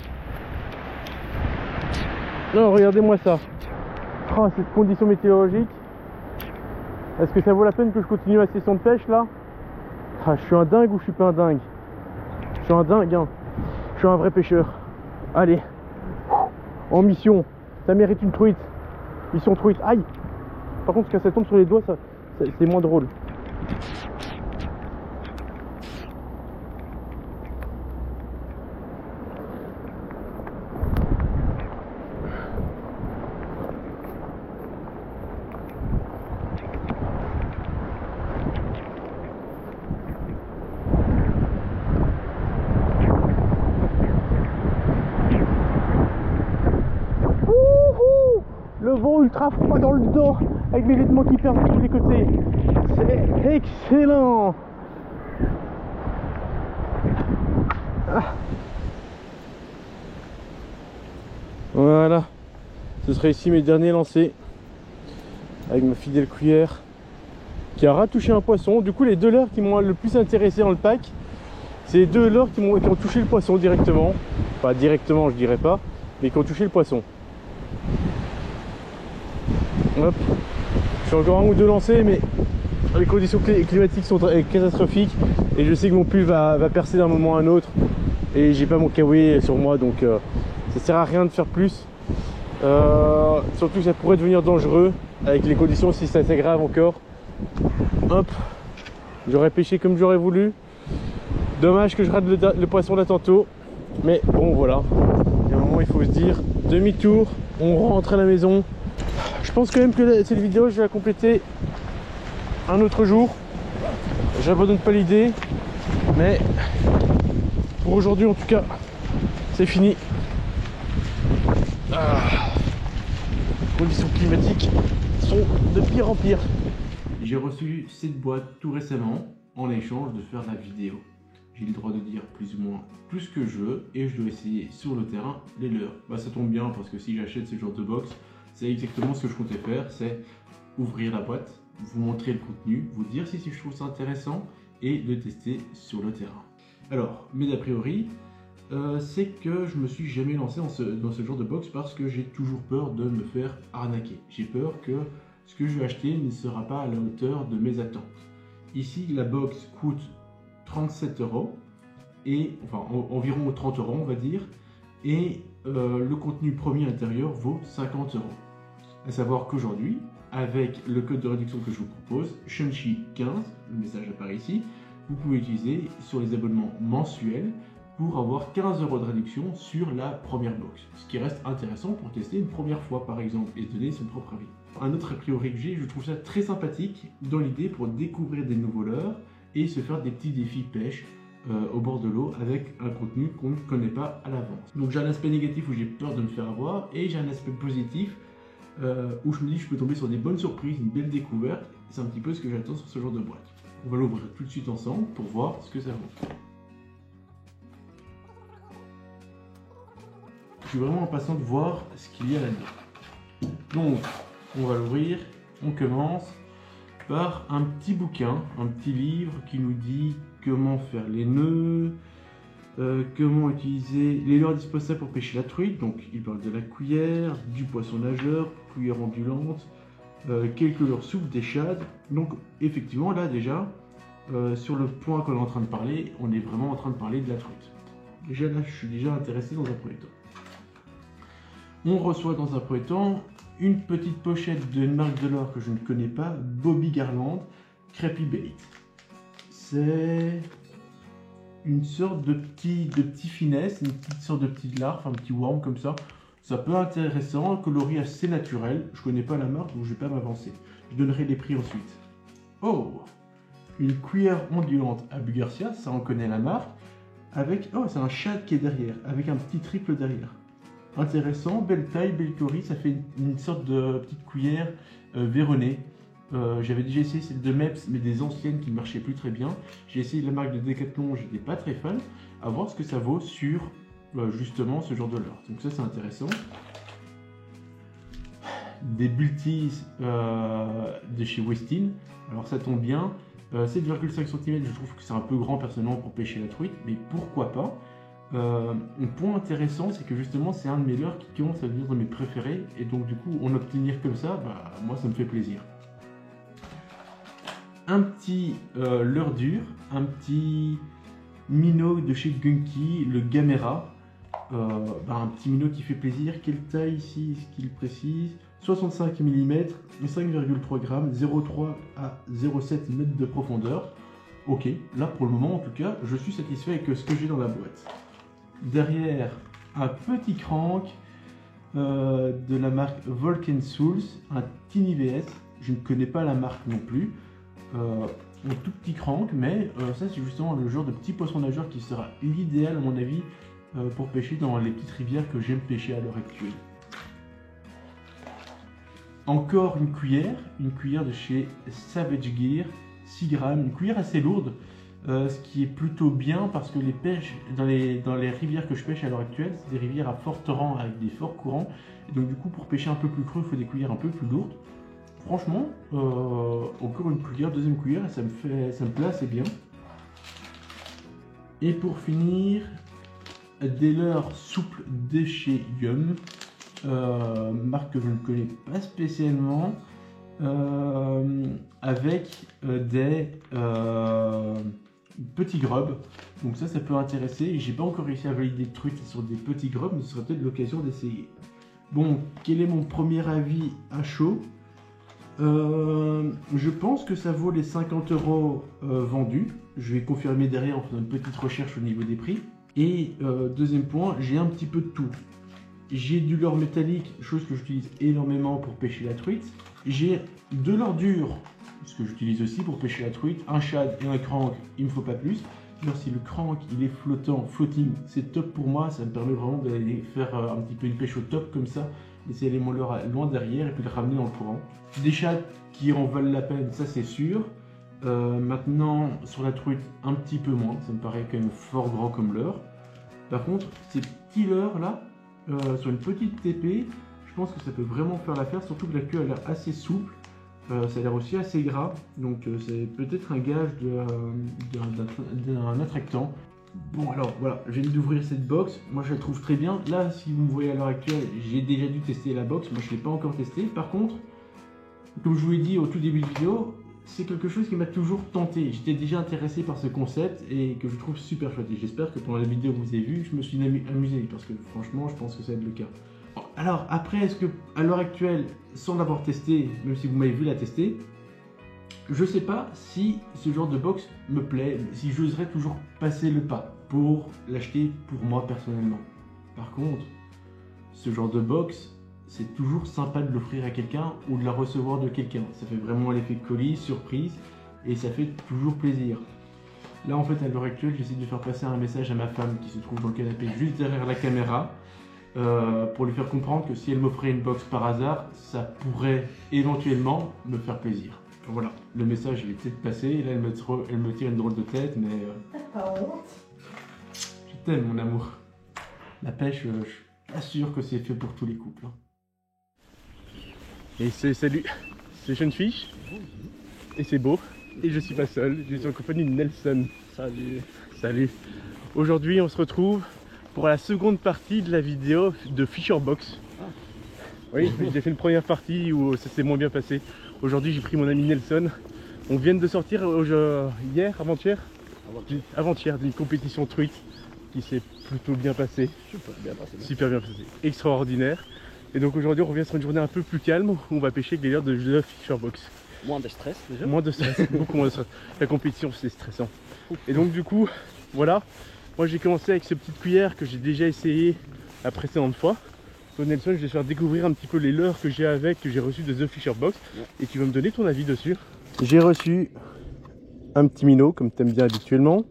Non, regardez-moi ça. Oh, cette condition météorologique. Est-ce que ça vaut la peine que je continue ma session de pêche là? Ah, je suis un dingue ou je suis pas un dingue? Je suis un dingue, hein. Je suis un vrai pêcheur. Allez. En mission. Ça mérite une truite. Mission truite. Aïe. Par contre, quand ça tombe sur les doigts, c'est moins drôle. Le vent ultra froid dans le dos avec mes vêtements qui perdent de tous les côtés. C'est excellent. Ah. Voilà. Ce serait ici mes derniers lancers avec ma fidèle cuillère qui a ratouché un poisson. Du coup les deux leurres qui m'ont le plus intéressé dans le pack, c'est les deux leurres qui ont touché le poisson directement. Pas directement je dirais pas, mais qui ont touché le poisson. Hop. Je fais encore un ou deux lancers, mais les conditions climatiques sont catastrophiques et je sais que mon pull va percer d'un moment à un autre et j'ai pas mon kawaii sur moi, donc ça sert à rien de faire plus. Surtout que ça pourrait devenir dangereux avec les conditions si ça s'aggrave encore. Hop, j'aurais pêché comme j'aurais voulu. Dommage que je rate le poisson là tantôt, mais bon voilà. Il y a un moment il faut se dire demi-tour, on rentre à la maison. Je pense quand même que cette vidéo je vais la compléter un autre jour. J'abandonne pas l'idée, mais pour aujourd'hui en tout cas c'est fini. Conditions climatiques sont de pire en pire. J'ai reçu cette boîte tout récemment en échange de faire la vidéo. J'ai le droit de dire plus ou moins plus que je veux et je dois essayer sur le terrain les leurs. Bah ça tombe bien parce que si j'achète ce genre de box, c'est exactement ce que je comptais faire, c'est ouvrir la boîte, vous montrer le contenu, vous dire si je trouve ça intéressant et le tester sur le terrain. Alors, mais a priori, c'est que je me suis jamais lancé dans ce genre de box parce que j'ai toujours peur de me faire arnaquer. J'ai peur que ce que je vais acheter ne sera pas à la hauteur de mes attentes. Ici, la box coûte 37 €, et enfin environ 30 € on va dire, et le contenu premier intérieur vaut 50 €. À savoir qu'aujourd'hui, avec le code de réduction que je vous propose, Shunchi15, le message apparaît ici, vous pouvez utiliser sur les abonnements mensuels pour avoir 15 € de réduction sur la première box. Ce qui reste intéressant pour tester une première fois par exemple et donner son propre avis. Un autre a priori que j'ai, je trouve ça très sympathique dans l'idée pour découvrir des nouveaux leurres et se faire des petits défis pêche au bord de l'eau avec un contenu qu'on ne connaît pas à l'avance. Donc j'ai un aspect négatif où j'ai peur de me faire avoir et j'ai un aspect positif où je me dis que je peux tomber sur des bonnes surprises, une belle découverte. C'est un petit peu ce que j'attends sur ce genre de boîte. On va l'ouvrir tout de suite ensemble pour voir ce que ça vaut. Je suis vraiment impatient de voir ce qu'il y a là-dedans. Donc, on va l'ouvrir. On commence par un petit bouquin, un petit livre qui nous dit comment faire les nœuds, comment utiliser les leurres disposables pour pêcher la truite. Donc, il parle de la cuillère, du poisson nageur, cuillère ondulante, quelques leurres souples, des shad. Donc, effectivement, là déjà, sur le point qu'on est en train de parler, on est vraiment en train de parler de la truite. Déjà là, je suis déjà intéressé dans un premier temps. On reçoit dans un premier temps une petite pochette d'une marque de l'or que je ne connais pas, Bobby Garland, Crepy Bait. C'est une sorte de petit finesse, une petite sorte de petite larve, un petit worm comme ça. Ça peut être intéressant, un coloris assez naturel. Je connais pas la marque, donc je vais pas m'avancer. Je donnerai les prix ensuite. Oh, une cuillère ondulante Abu Garcia, ça on connaît la marque. Avec, oh, c'est un shad qui est derrière, avec un petit triple derrière. Intéressant, belle taille, belle coloris, ça fait une sorte de petite cuillère véronnée. J'avais déjà essayé celle de Meps, mais des anciennes qui ne marchaient plus très bien. J'ai essayé la marque de Decathlon, j'étais pas très fan. À voir ce que ça vaut sur justement ce genre de leurre. Donc ça c'est intéressant. Des Bulties de chez Westin. Alors ça tombe bien. 7,5 cm, je trouve que c'est un peu grand personnellement pour pêcher la truite, mais pourquoi pas. Un point intéressant, c'est que justement c'est un de mes leurres qui commence à devenir de mes préférés, et donc du coup en obtenir comme ça, bah, moi ça me fait plaisir. Un petit leurre dur, un petit minnow de chez Gunky, le Gamera. Un petit minnow qui fait plaisir. Quelle taille ici, est-ce qu'il précise? 65 mm, 5,3 g, 0,3 à 0,7 m de profondeur. Ok, là pour le moment en tout cas, je suis satisfait avec ce que j'ai dans la boîte. Derrière, un petit crank de la marque Volcan Souls, un Tiny VS. Je ne connais pas la marque non plus. Un tout petit crank, mais ça c'est justement le genre de petit poisson nageur qui sera l'idéal à mon avis pour pêcher dans les petites rivières que j'aime pêcher à l'heure actuelle. Encore une cuillère de chez Savage Gear, 6 grammes, une cuillère assez lourde, ce qui est plutôt bien parce que les pêches dans les rivières que je pêche à l'heure actuelle, c'est des rivières à fort torrent avec des forts courants, et donc du coup pour pêcher un peu plus creux, il faut des cuillères un peu plus lourdes. Franchement, encore une cuillère, deuxième cuillère, et ça me plaît assez bien. Et pour finir, des leurres souples de chez Yum, marque que je ne connais pas spécialement, avec des petits grubs. Donc ça peut intéresser. J'ai pas encore réussi à valider de trucs sur des petits grubs, mais ce serait peut-être l'occasion d'essayer. Bon, quel est mon premier avis à chaud? Je pense que ça vaut les 50 € vendus. Je vais confirmer derrière en faisant une petite recherche au niveau des prix. Et deuxième point, j'ai un petit peu de tout. J'ai du leurre métallique, chose que j'utilise énormément pour pêcher la truite. J'ai de leurre dur, ce que j'utilise aussi pour pêcher la truite. Un shad et un crank, il ne me faut pas plus. Alors si le crank il est floating, c'est top pour moi. Ça me permet vraiment d'aller faire un petit peu une pêche au top comme ça. Essayer d'aller mon leurre loin derrière et puis le ramener dans le courant. Des shads qui en valent la peine, ça c'est sûr. Maintenant sur la truite un petit peu moins, ça me paraît quand même fort grand comme leurre. Par contre ces petits leurres là, sur une petite TP, je pense que ça peut vraiment faire l'affaire, surtout que la queue a l'air assez souple, ça a l'air aussi assez gras, donc c'est peut-être un gage d'un attractant. Bon alors voilà, je viens d'ouvrir cette box, moi je la trouve très bien. Là si vous me voyez à l'heure actuelle, j'ai déjà dû tester la box, moi je ne l'ai pas encore testé. Par contre, comme je vous l'ai dit au tout début de vidéo, c'est quelque chose qui m'a toujours tenté. J'étais déjà intéressé par ce concept et que je trouve super chouette. J'espère que pendant la vidéo que vous avez vue, je me suis amusé parce que franchement, je pense que ça va être le cas. Alors après, est-ce que à l'heure actuelle, sans l'avoir testé, même si vous m'avez vu la tester, je sais pas si ce genre de box me plaît, si j'oserais toujours passer le pas pour l'acheter pour moi personnellement. Par contre, ce genre de box, c'est toujours sympa de l'offrir à quelqu'un ou de la recevoir de quelqu'un. Ça fait vraiment l'effet colis, surprise, et ça fait toujours plaisir. Là en fait à l'heure actuelle, j'essaie de faire passer un message à ma femme qui se trouve dans le canapé juste derrière la caméra, pour lui faire comprendre que si elle m'offrait une box par hasard, ça pourrait éventuellement me faire plaisir. Voilà, le message il est peut-être passé, et là elle me tire une drôle de tête, mais... T'as pas honte? Je t'aime mon amour. La pêche, je suis pas sûr que c'est fait pour tous les couples. Hein. Et salut, c'est Jeune-Fiche, et c'est beau, et je suis pas seul, je suis en compagnie de Nelson. Salut. Salut. Aujourd'hui on se retrouve pour la seconde partie de la vidéo de Fisherbox. Oui, j'ai fait une première partie où ça s'est moins bien passé. Aujourd'hui j'ai pris mon ami Nelson On vient de sortir hier, avant-hier, d'une compétition truite qui s'est plutôt bien passée. Super bien passée. Extraordinaire. Et donc aujourd'hui on revient sur une journée un peu plus calme où on va pêcher avec les leurres de The Fisher Box. Moins de stress déjà. Moins de stress, beaucoup moins de stress. La compétition c'est stressant. Et donc du coup, voilà. Moi j'ai commencé avec cette petite cuillère que j'ai déjà essayé la précédente fois. Donc Nelson, je vais te faire découvrir un petit peu les leurres que j'ai avec, que j'ai reçu de The Fisher Box. Et tu vas me donner ton avis dessus. J'ai reçu un petit minnow comme tu aimes bien habituellement.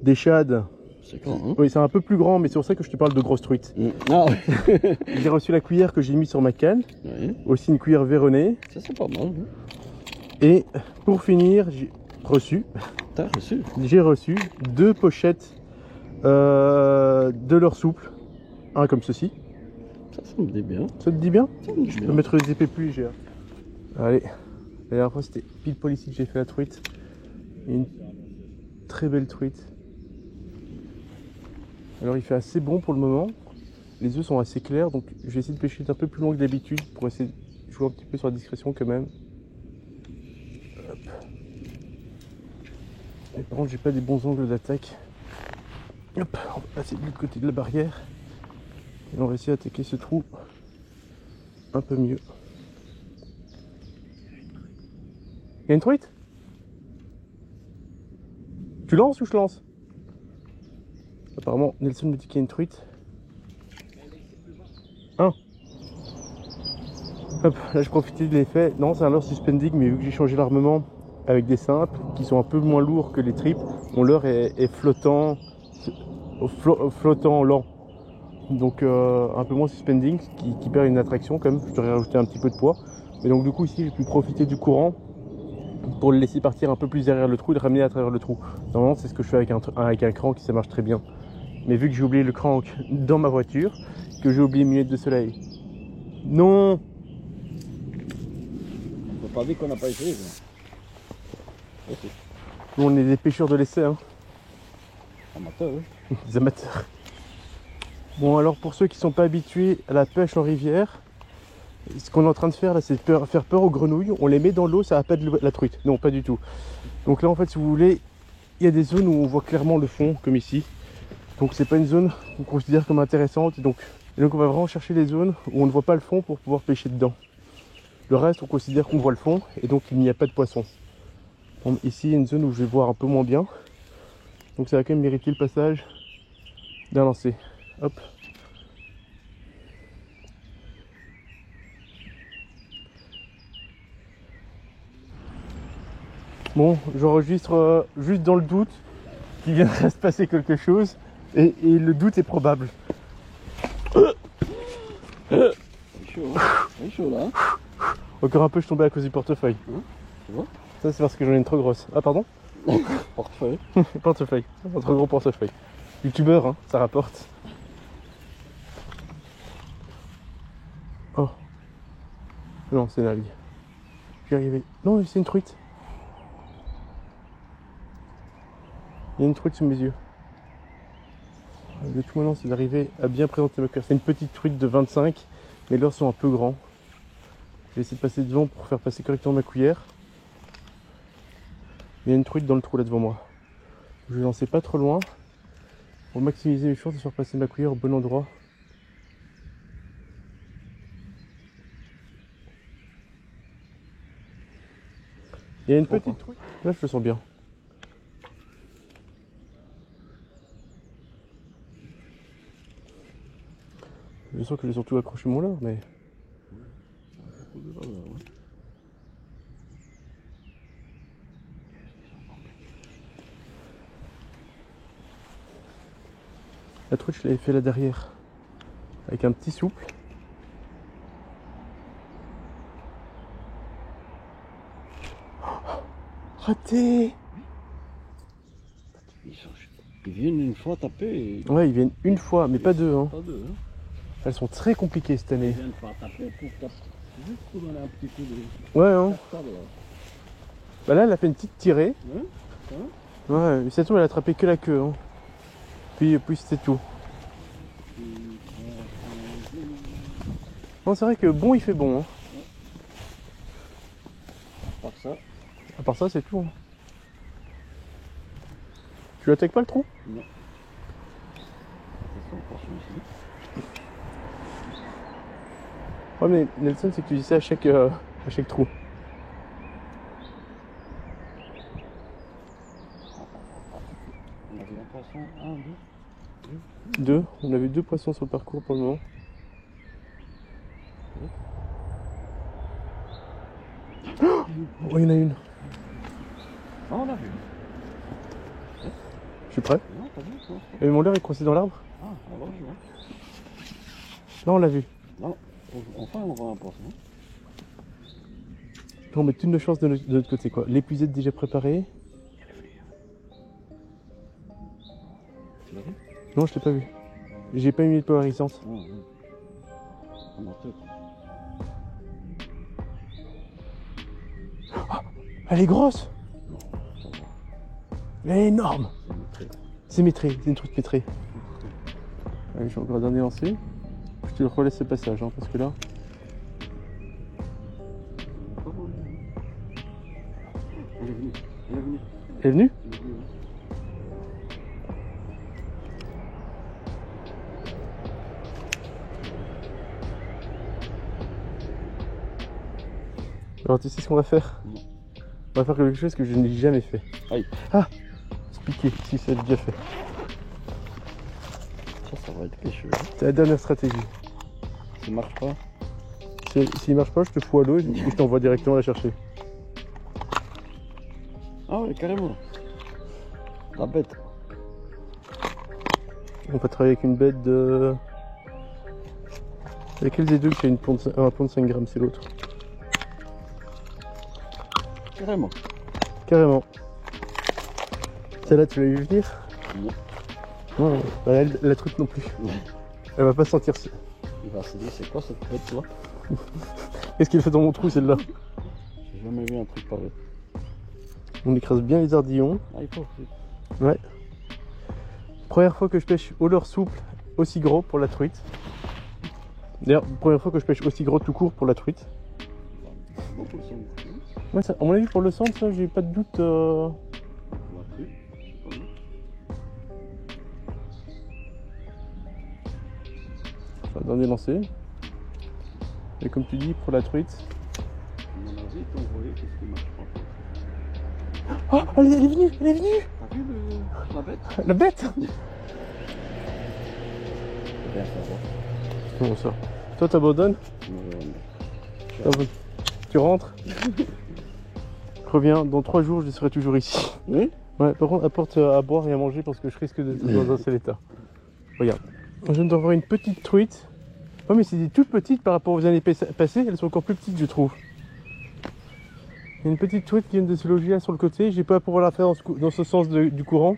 Des shad. C'est grand, hein? Oui, c'est un peu plus grand, mais c'est pour ça que je te parle de grosses truites. Ah ouais. J'ai reçu la cuillère que j'ai mis sur ma canne. Oui. Aussi une cuillère véronnée. Ça c'est pas mal. Hein? Et pour finir, j'ai reçu T'as reçu? J'ai reçu 2 pochettes de leurre souple. Un comme ceci. Ça me dit bien. Ça te dit bien? Ça me dit Je peux bien. mettre les épées plus légères. Allez. La dernière fois c'était pile poil ici que j'ai fait la truite. Une très belle truite. Alors il fait assez bon pour le moment. Les œufs sont assez clairs, donc je vais essayer de pêcher un peu plus loin que d'habitude pour essayer de jouer un petit peu sur la discrétion quand même. Hop. Et par contre j'ai pas des bons angles d'attaque. Hop, on va passer de l'autre côté de la barrière. Et on va essayer d'attaquer ce trou un peu mieux. Il y a une truite? Tu lances ou je lance? Apparemment Nelson me dit qu'il y a une truite. Hop, là je profitais de l'effet. Non, c'est un leurre suspending, mais vu que j'ai changé l'armement avec des simples qui sont un peu moins lourds que les tripes, mon leurre est flottant, flottant lent. Donc un peu moins suspending, qui perd une attraction quand même. Je devrais rajouter un petit peu de poids. Mais donc du coup ici j'ai pu profiter du courant pour le laisser partir un peu plus derrière le trou et le ramener à travers le trou. Normalement c'est ce que je fais avec un crank, ça marche très bien. Mais vu que j'ai oublié le crank dans ma voiture, que j'ai oublié mes lunettes de soleil. Non! On peut pas dire qu'on n'a pas essayé. Nous on est des pêcheurs de l'essai, hein. Amateur, hein? Des amateurs. Bon alors pour ceux qui ne sont pas habitués à la pêche en rivière, ce qu'on est en train de faire là c'est faire peur aux grenouilles. On les met dans l'eau, ça appelle la truite. Non, pas du tout. Donc là en fait si vous voulez, il y a des zones où on voit clairement le fond comme ici. Donc c'est pas une zone qu'on considère comme intéressante. Donc on va vraiment chercher les zones où on ne voit pas le fond pour pouvoir pêcher dedans. Le reste on considère qu'on voit le fond et donc il n'y a pas de poisson. Bon, ici il y a une zone où je vais voir un peu moins bien. Donc ça va quand même mériter le passage d'un lancer. Hop. Bon, j'enregistre juste dans le doute qu'il viendrait se passer quelque chose et le doute est probable. C'est chaud, hein? C'est chaud là. Encore un peu, je tombais à cause du portefeuille. Tu vois? Ça, c'est parce que j'en ai une trop grosse. Ah, pardon? Portefeuille. Portefeuille. Un trop gros portefeuille. Youtubeur, hein, ça rapporte. Oh. Non, c'est une algue. J'y arrivé. Non, c'est une truite. Il y a une truite sous mes yeux. Le tout maintenant, c'est d'arriver à bien présenter ma cuillère. C'est une petite truite de 25, mais leurs sont un peu grands. Je vais essayer de passer devant pour faire passer correctement ma cuillère. Il y a une truite dans le trou là devant moi. Je vais lancer pas trop loin pour maximiser mes chances de faire passer ma cuillère au bon endroit. Il y a une petite truite. Là, je le sens bien. Je sens que j'ai surtout accroché mon leurre, mais... La truite, je l'avais fait là derrière, avec un petit souple. Raté! Ils viennent une fois taper. Ouais, ils viennent une fois, mais pas deux. Hein. Pas deux, hein. Elles sont très compliquées cette année. Ils viennent pas taper pour taper. Juste pour donner un petit coup de. Ouais, hein. Table, là. Bah là, elle a fait une petite tirée. Hein? Ouais, mais cette fois, elle a attrapé que la queue. Hein. Puis c'était tout. Non, c'est vrai que bon, il fait bon. Hein. Par ça. À part ça, c'est tout. Hein. Tu attaques pas le trou? Non. Ouais, mais Nelson, c'est que tu dis ça à chaque trou. On a vu un poisson, un, deux. Deux. On a vu 2 poissons sur le parcours pour le moment. Oh, il y en a une. Ah, on l'a vu. Je suis prêt. Non, t'as vu quoi? Et mon leurre est coincé dans l'arbre? Ah, on l'a vu. Hein. Là, on l'a vu. Non, enfin on voit un poisson. On met une de chance de l'autre côté, quoi. L'épuisette déjà préparée. Tu l'as vu? Non, je l'ai pas vu. J'ai pas mis de polarisante. Ah, oui. Ah, menteur. Elle est grosse! Non, ça va. Elle est énorme! C'est une C'est une truite métrée. Allez, je vais encore un dernier lancer. Je te relaisse ce passage, hein, parce que là. Elle est venue. Elle est venue. Elle est venue? Elle est venue. Alors, tu sais ce qu'on va faire? Non. On va faire quelque chose que je n'ai jamais fait. Aïe. Ah! Se piquer, si ça l'a déjà fait. Ça va être péché. C'est la dernière stratégie. Ça marche pas. S'il marche pas, je te fous à l'eau et je t'envoie directement la chercher. Ah ouais, carrément. La bête. On va travailler avec une bête de... Laquelle des deux qui a un pont de 5 grammes? C'est l'autre. Carrément. Carrément. Celle-là, tu l'as vu venir? Non. Non, bah, la truite non plus. Ouais. Elle va pas se sentir. Il va se dire, c'est quoi cette bête, toi? Qu'est-ce qu'elle fait dans mon trou, celle-là? J'ai jamais vu un truc pareil. On écrase bien les ardillons. Ah, il faut. Ouais. Première fois que je pêche au leurre souple aussi gros pour la truite. D'ailleurs, première fois que je pêche aussi gros tout court pour la truite. Beaucoup de son. Ouais, ça, à mon avis, pour le centre, ça, j'ai pas de doute. La truite, je sais pas. Enfin, dernier lancé. Et comme tu dis, pour la truite. À mon avis, ton volet, qu'est-ce qui marche pas? Oh, elle est venue! Elle est venue! T'as vu la bête? La bête! Rien savoir. Comment ça? Toi, t'abandonnes? Tu rentres? Reviens, dans 3 jours, je serai toujours ici. Oui? Ouais, par contre, apporte à boire et à manger parce que je risque d'être dans un sale état. Regarde, je viens d'avoir une petite truite. Oh, mais c'est des toutes petites par rapport aux années passées, elles sont encore plus petites, je trouve. Il y a une petite truite qui vient de se loger là sur le côté. J'ai pas à pouvoir la faire dans ce sens du courant.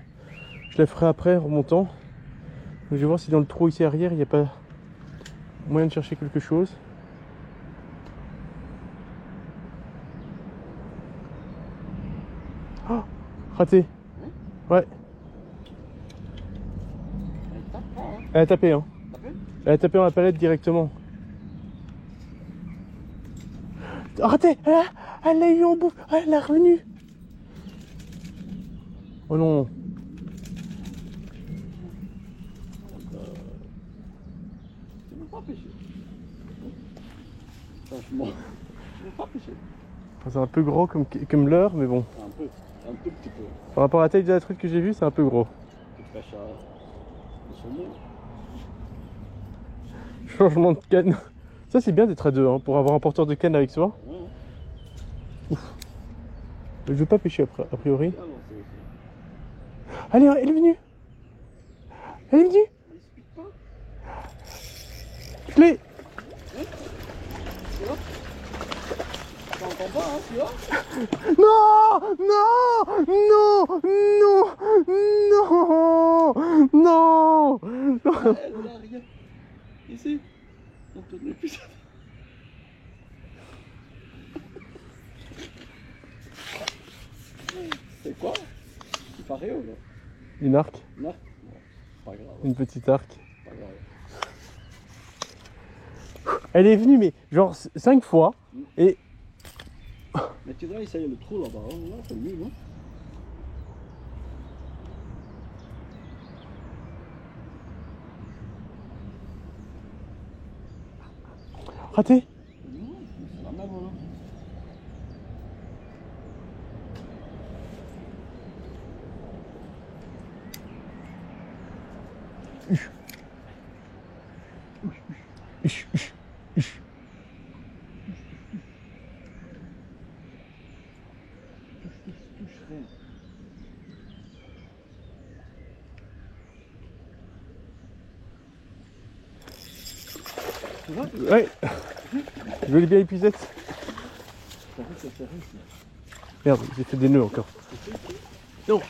Je la ferai après en remontant. Donc, je vais voir si dans le trou ici arrière, il n'y a pas moyen de chercher quelque chose. Oh, raté. Ouais. Elle tape pas, hein? Elle a tapé, hein. T'as vu? Elle a tapé dans la palette directement. Raté! Elle l'a eu en bouffe! Elle l'a revenue! Oh non! Tu veux pas pêcher? Franchement, tu veux pas pêcher? C'est un peu gros comme leurre, mais bon. Un peu, un tout petit peu. Par rapport à la taille de la truite que j'ai vue, c'est un peu gros. Tu pêches à le saumon. Changement de canne. Ça, c'est bien d'être à deux, hein, pour avoir un porteur de canne avec soi. Ouais. Je veux pas pêcher après, a priori. Ah non, c'est aussi. Allez, elle est venue! Elle est venue! Il se pique pas. Je l'ai! Tu vois? T'entends pas, hein, tu vois? Non! Non! Non! Non! Non! Elle là, regarde. Ici. On tourne les plus. C'est quoi? C'est pareil ou non? Une arc, Non? Non, pas grave. une petite arc. Pas grave. Elle est venue, mais genre 5 fois. Et Mais tu vois, ça y est, le trou là-bas, là, c'est nul, non? Raté. Non, c'est la même, hein. Tu vois? Ouais. Je l'ai bien épuisette. T'as vu que c'est serré ici? Merde, j'ai fait des nœuds encore. Non.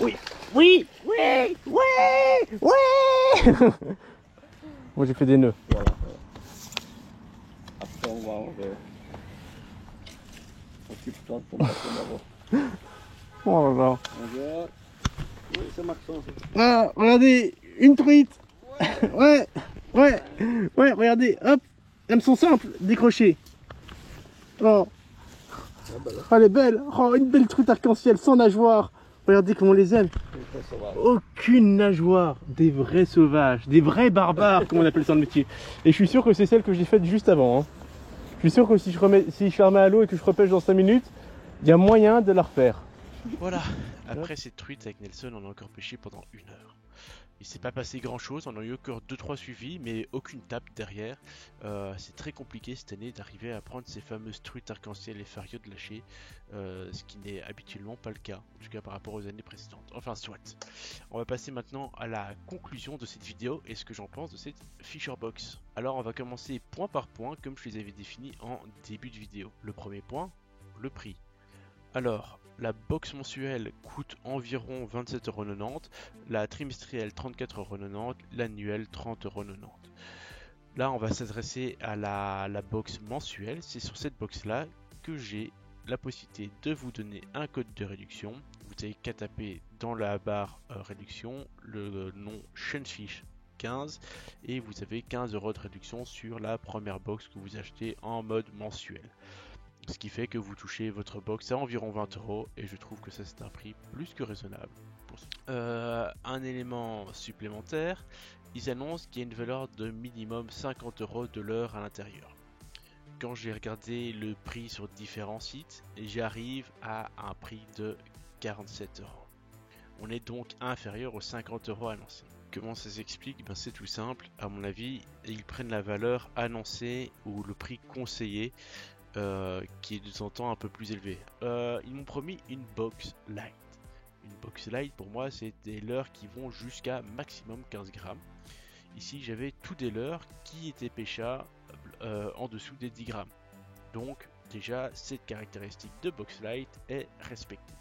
Oui. Oui. Oui. Oui. Oui. Moi j'ai fait des nœuds. Voilà, voilà. Après, on va enlever. Occupe-toi de ton bateau d'abord. Oh là là. Regarde. Oui, c'est Maxence. Ah, regardez, une truite. Ouais. Ouais. Ouais, regardez, hop. Elles sont simples, décrochées. Oh. Oh, elle est belle. Oh, une belle truite arc-en-ciel sans nageoire. Regardez comment on les aime. Aucune nageoire. Des vrais sauvages, des vrais barbares, comme on appelle ça dans le métier. Et je suis sûr que c'est celle que j'ai faite juste avant. Hein. Je suis sûr que si je la remets à l'eau et que je repêche dans 5 minutes, il y a moyen de la refaire. Voilà. Après cette truite avec Nelson, on a encore pêché pendant 1 heure. Il s'est pas passé grand chose, on a eu encore 2-3 suivis, mais aucune tape derrière. C'est très compliqué cette année d'arriver à prendre ces fameuses truites arc-en-ciel et fariodes lâchées, ce qui n'est habituellement pas le cas, en tout cas par rapport aux années précédentes. Enfin, soit. On va passer maintenant à la conclusion de cette vidéo et ce que j'en pense de cette Fisher Box. Alors, on va commencer point par point, comme je les avais définis en début de vidéo. Le premier point, le prix. Alors, la box mensuelle coûte environ 27,90€, la trimestrielle 34,90€, l'annuelle 30,90€. Là, on va s'adresser à la box mensuelle. C'est sur cette box-là que j'ai la possibilité de vous donner un code de réduction. Vous n'avez qu'à taper dans la barre réduction le nom Shunfish 15 et vous avez 15€ de réduction sur la première box que vous achetez en mode mensuel. Ce qui fait que vous touchez votre box à environ 20€ et je trouve que ça c'est un prix plus que raisonnable. Un élément supplémentaire, ils annoncent qu'il y a une valeur de minimum 50€ de l'heure à l'intérieur. Quand j'ai regardé le prix sur différents sites, j'arrive à un prix de 47€. On est donc inférieur aux 50€ annoncés. Comment ça s'explique? Ben, c'est tout simple, à mon avis, ils prennent la valeur annoncée ou le prix conseillé. Qui est de temps en temps un peu plus élevé. Ils m'ont promis une box light. Une box light pour moi c'est des leurres qui vont jusqu'à maximum 15 grammes. Ici j'avais tous des leurres qui étaient pêchables en dessous des 10 grammes. Donc déjà cette caractéristique de box light est respectée.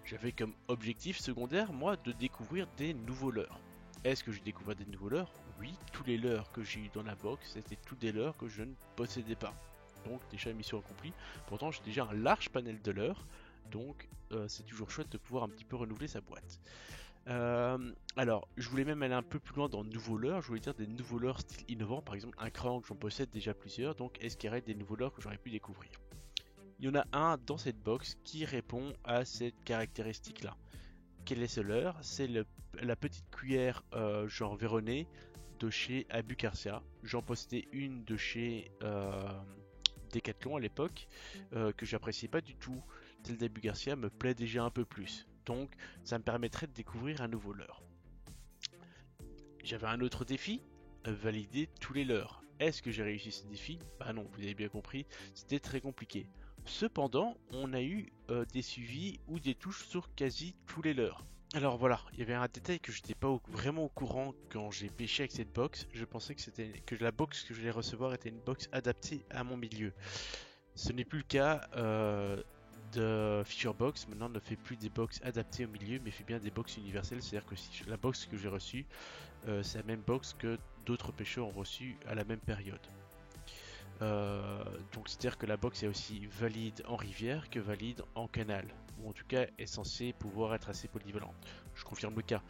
J'avais comme objectif secondaire moi de découvrir des nouveaux leurres. Est-ce que j'ai découvert des nouveaux leurres? Oui, tous les leurres que j'ai eu dans la box c'était tous des leurres que je ne possédais pas. Donc déjà mission accomplie. Pourtant j'ai déjà un large panel de leurres, donc c'est toujours chouette de pouvoir un petit peu renouveler sa boîte. Alors je voulais même aller un peu plus loin dans nouveaux leurres, je voulais dire des nouveaux leurres style innovant, par exemple un crank, j'en possède déjà plusieurs, donc est-ce qu'il y aurait des nouveaux leurres que j'aurais pu découvrir? Il y en a un dans cette box qui répond à cette caractéristique là. Quel est ce leurre? C'est la petite cuillère genre Véronée de chez Abucarcia. J'en possédais une de chez Decathlon à l'époque que j'appréciais pas du tout. Celle d'Abucarcia me plaît déjà un peu plus, donc ça me permettrait de découvrir un nouveau leurre. J'avais un autre défi, valider tous les leurres. Est-ce que j'ai réussi ce défi? Bah non, vous avez bien compris, c'était très compliqué. Cependant, on a eu des suivis ou des touches sur quasi tous les leurres. Alors voilà, il y avait un détail que je n'étais pas vraiment au courant quand j'ai pêché avec cette box. Je pensais que la box que je allais recevoir était une box adaptée à mon milieu. Ce n'est plus le cas de Fisher Box. Maintenant, on ne fait plus des box adaptées au milieu, mais fait bien des box universelles. C'est-à-dire que si la box que j'ai reçue, c'est la même box que d'autres pêcheurs ont reçu à la même période. Donc c'est-à-dire que la box est aussi valide en rivière que valide en canal, ou en tout cas est censée pouvoir être assez polyvalente. Je confirme le cas.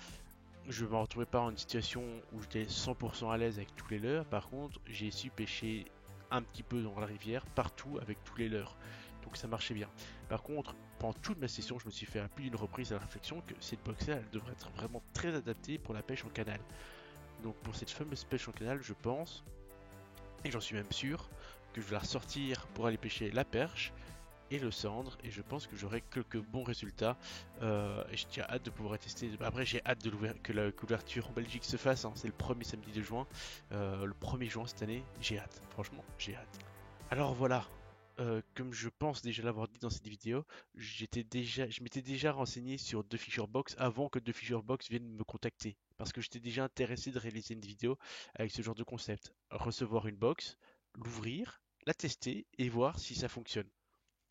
Je ne me retrouvais pas en une situation où j'étais 100% à l'aise avec tous les leurres. Par contre, j'ai su pêcher un petit peu dans la rivière, partout avec tous les leurres. Donc ça marchait bien. Par contre, pendant toute ma session, je me suis fait à plus d'une reprise à la réflexion que cette box-là, elle devrait être vraiment très adaptée pour la pêche en canal. Donc pour cette fameuse pêche en canal, je pense, et j'en suis même sûr, que je vais la ressortir pour aller pêcher la perche et le cendre, et je pense que j'aurai quelques bons résultats, et j'ai hâte de pouvoir tester. Après, j'ai hâte que la couverture en Belgique se fasse, hein. C'est le premier samedi de juin, le 1er juin cette année, j'ai hâte, franchement, j'ai hâte. Alors voilà, comme je pense déjà l'avoir dit dans cette vidéo, je m'étais déjà renseigné sur The Fisher Box avant que The Fisher Box vienne me contacter. Parce que j'étais déjà intéressé de réaliser une vidéo avec ce genre de concept. Recevoir une box, l'ouvrir, la tester et voir si ça fonctionne.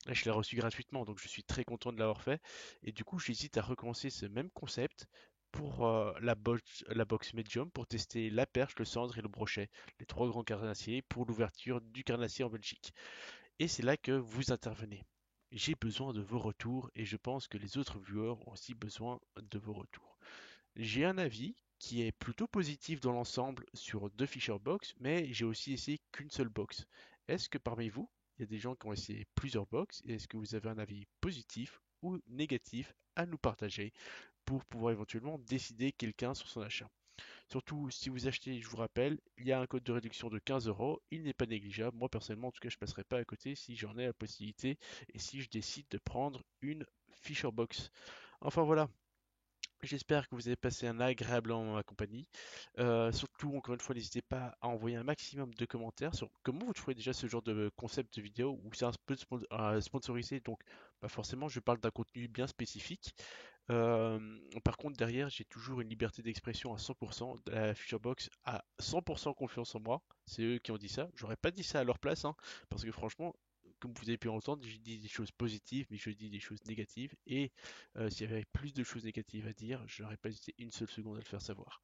Là, je l'ai reçu gratuitement, donc je suis très content de l'avoir fait. Et du coup, j'hésite à recommencer ce même concept pour la box Medium pour tester la perche, le cendre et le brochet, les trois grands carnassiers pour l'ouverture du carnassier en Belgique. Et c'est là que vous intervenez. J'ai besoin de vos retours et je pense que les autres viewers ont aussi besoin de vos retours. J'ai un avis qui est plutôt positif dans l'ensemble sur deux Fisher Box, mais j'ai aussi essayé qu'une seule box. Est-ce que parmi vous, il y a des gens qui ont essayé plusieurs box et est-ce que vous avez un avis positif ou négatif à nous partager pour pouvoir éventuellement décider quelqu'un sur son achat? Surtout si vous achetez, je vous rappelle, il y a un code de réduction de 15 euros, il n'est pas négligeable. Moi personnellement, en tout cas, je ne passerai pas à côté si j'en ai la possibilité et si je décide de prendre une Fisher Box. Enfin voilà, j'espère que vous avez passé un agréable moment en ma compagnie. Surtout, encore une fois, n'hésitez pas à envoyer un maximum de commentaires sur comment vous trouvez déjà ce genre de concept de vidéo où c'est un peu sponsorisé. Donc, bah forcément, je parle d'un contenu bien spécifique. Par contre, derrière, j'ai toujours une liberté d'expression à 100%. La Futurebox a 100% confiance en moi. C'est eux qui ont dit ça. J'aurais pas dit ça à leur place, hein, parce que franchement, comme vous avez pu entendre, j'ai dit des choses positives, mais je dis des choses négatives. Et s'il y avait plus de choses négatives à dire, je n'aurais pas hésité une seule seconde à le faire savoir.